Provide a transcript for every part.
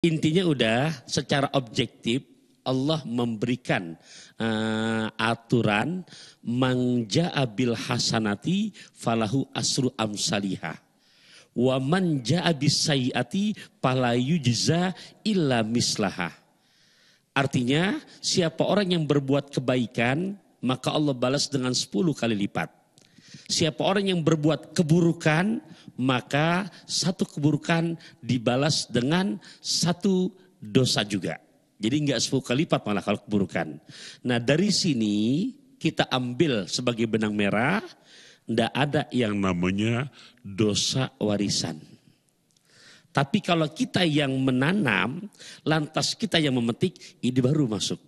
Intinya udah secara objektif Allah memberikan aturan mangja'a bil hasanati falahu asru amsalihah. Wa man ja'a bis sayyiati fala yujza illa mislaha. Artinya siapa orang yang berbuat kebaikan maka Allah balas dengan 10 kali lipat. Siapa orang yang berbuat keburukan maka satu keburukan dibalas dengan satu dosa juga. Jadi enggak 10 kali lipat malah kalau keburukan. Nah dari sini kita ambil sebagai benang merah, enggak ada yang namanya dosa warisan. Tapi kalau kita yang menanam, lantas kita yang memetik, ini baru masuk.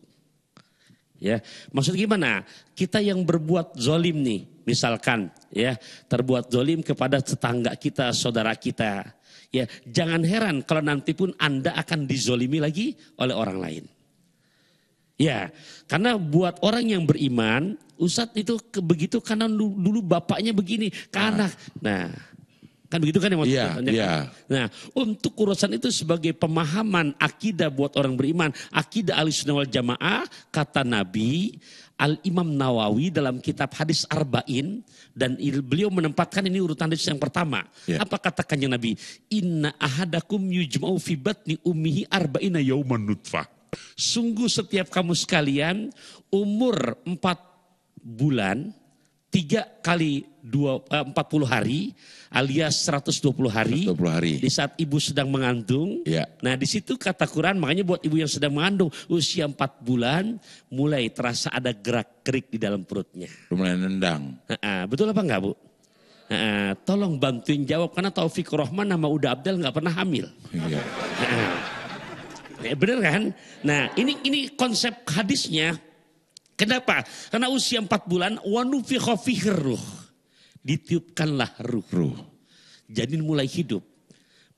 Ya, maksud gimana? Kita yang berbuat zolim nih, misalkan ya, terbuat zolim kepada tetangga kita, saudara kita. Ya, jangan heran kalau nanti pun Anda akan dizolimi lagi oleh orang lain. Ya, karena buat orang yang beriman, Ustadz itu begitu karena dulu bapaknya begini, karena kan begitu kan yang maksudnya. Iya. Nah, untuk urusan itu sebagai pemahaman akidah buat orang beriman, akidah Ahlussunnah wal Jamaah, kata Nabi Al-Imam Nawawi dalam kitab Hadis Arba'in, dan beliau menempatkan ini urutan hadis yang pertama. Yeah. Apa katakannya Nabi? Inna ahadakum yujma'u fi batni ummihi arba'ina yauman nutfah. Sungguh setiap kamu sekalian umur 4 bulan 3 kali 40 hari alias 120 hari. Di saat ibu sedang mengandung. Ya. Nah di situ kata Quran, makanya buat ibu yang sedang mengandung usia 4 bulan mulai terasa ada gerak-gerik di dalam perutnya. Mulai nendang. Betul apa enggak Bu? Tolong bantuin jawab karena Taufik Rohman nama Uda Abdel nggak pernah hamil. Iya. Bener kan? Nah ini konsep hadisnya. Kenapa? Karena usia 4 bulan wanufikha fihi ruh. Ditiupkanlah ruh. Jadi mulai hidup.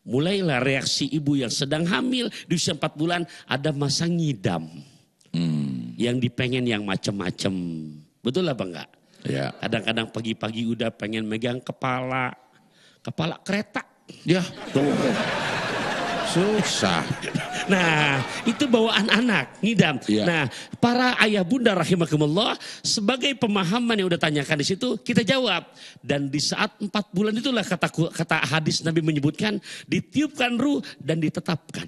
Mulailah reaksi ibu yang sedang hamil di usia 4 bulan ada masa ngidam. Yang dipengen yang macam-macam. Betul apa enggak? Ya. Kadang-kadang pagi-pagi udah pengen megang kepala kereta. Ya. Tuh. Susah. Nah, itu bawaan anak, ngidam. Ya. Nah, para ayah bunda rahimakumullah, sebagai pemahaman yang udah tanyakan di situ, kita jawab. Dan di saat 4 bulan itulah kata hadis Nabi menyebutkan, ditiupkan ruh dan ditetapkan.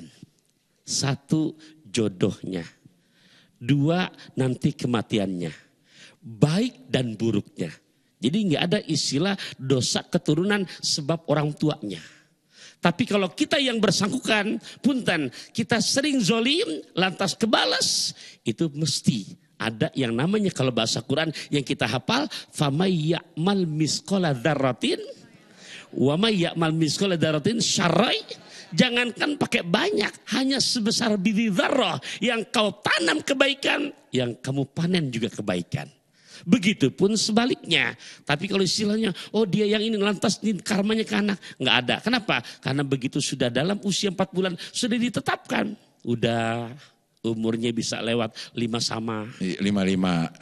1, jodohnya. 2, nanti kematiannya. Baik dan buruknya. Jadi nggak ada istilah dosa keturunan sebab orang tuanya. Tapi kalau kita yang bersangkutan, punten, kita sering zolim, lantas kebalas, itu mesti ada yang namanya kalau bahasa Quran yang kita hafal, famay ya'mal misqala dzarratin wa may ya'mal misqala dzarratin syarrai. Jangankan pakai banyak, hanya sebesar biji dzarrah yang kau tanam kebaikan, yang kamu panen juga kebaikan. Begitupun sebaliknya. Tapi kalau istilahnya, oh dia yang ini lantas karmanya ke anak. Nggak ada. Kenapa? Karena begitu sudah dalam usia 4 bulan sudah ditetapkan. Udah umurnya bisa lewat 5 sama. 5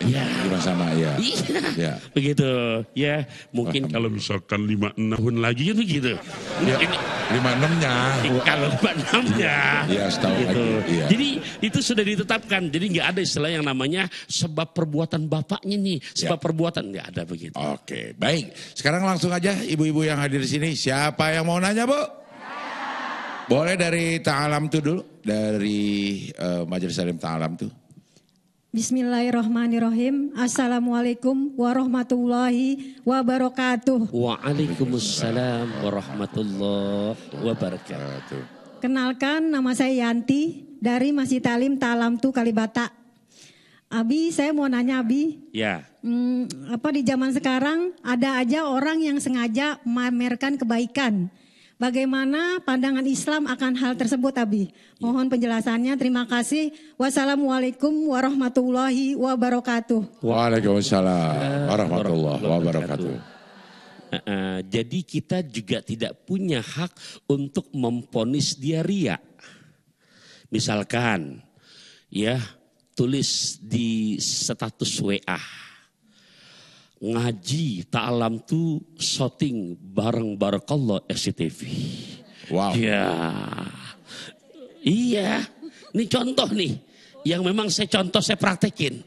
ya. 5 sama ya. Iya. Ya. Begitu. Ya mungkin kalau misalkan 5-6 tahun lagi kan begitu. Ya. 5-6-nya. Kalau 5-6-nya. Ya setahun gitu. lagi. Ya. Jadi itu sudah ditetapkan. Jadi nggak ada istilah yang namanya sebab perbuatan bapaknya nih. Sebab perbuatan nggak ada begitu. Oke, baik. Sekarang langsung aja ibu-ibu yang hadir di sini. Siapa yang mau nanya, Bu? Boleh dari Ta'alam tuh dulu. Dari Majelis Salim Ta'alam tuh. Bismillahirrahmanirrahim. Assalamualaikum warahmatullahi wabarakatuh. Waalaikumsalam warahmatullahi wabarakatuh. Kenalkan, nama saya Yanti dari Masjid Talim Ta'alam tuh Kalibata. Abi, saya mau nanya Abi. Ya. Di zaman sekarang ada aja orang yang sengaja memamerkan kebaikan. Bagaimana pandangan Islam akan hal tersebut Abi? Mohon penjelasannya, terima kasih. Wassalamualaikum warahmatullahi wabarakatuh. Waalaikumsalam warahmatullahi wabarakatuh. Jadi kita juga tidak punya hak untuk memvonis dia riya. Misalkan ya tulis di status WA. Ngaji Ta'alam tuh shooting bareng Barakallah SCTV. Wow. Ya. Iya, ini contoh nih, yang memang saya praktekin.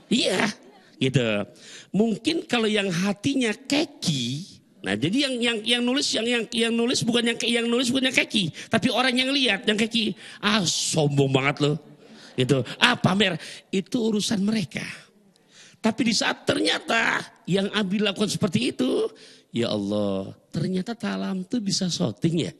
Iya, gitu. Mungkin kalau yang hatinya keki, nah jadi yang nulis bukan yang nulis bukan yang keki, tapi orang yang lihat yang keki, sombong banget loh, gitu. Pamer, itu urusan mereka. Tapi di saat ternyata yang Abi lakukan seperti itu, ya Allah, ternyata Ta'alam tuh bisa shooting ya.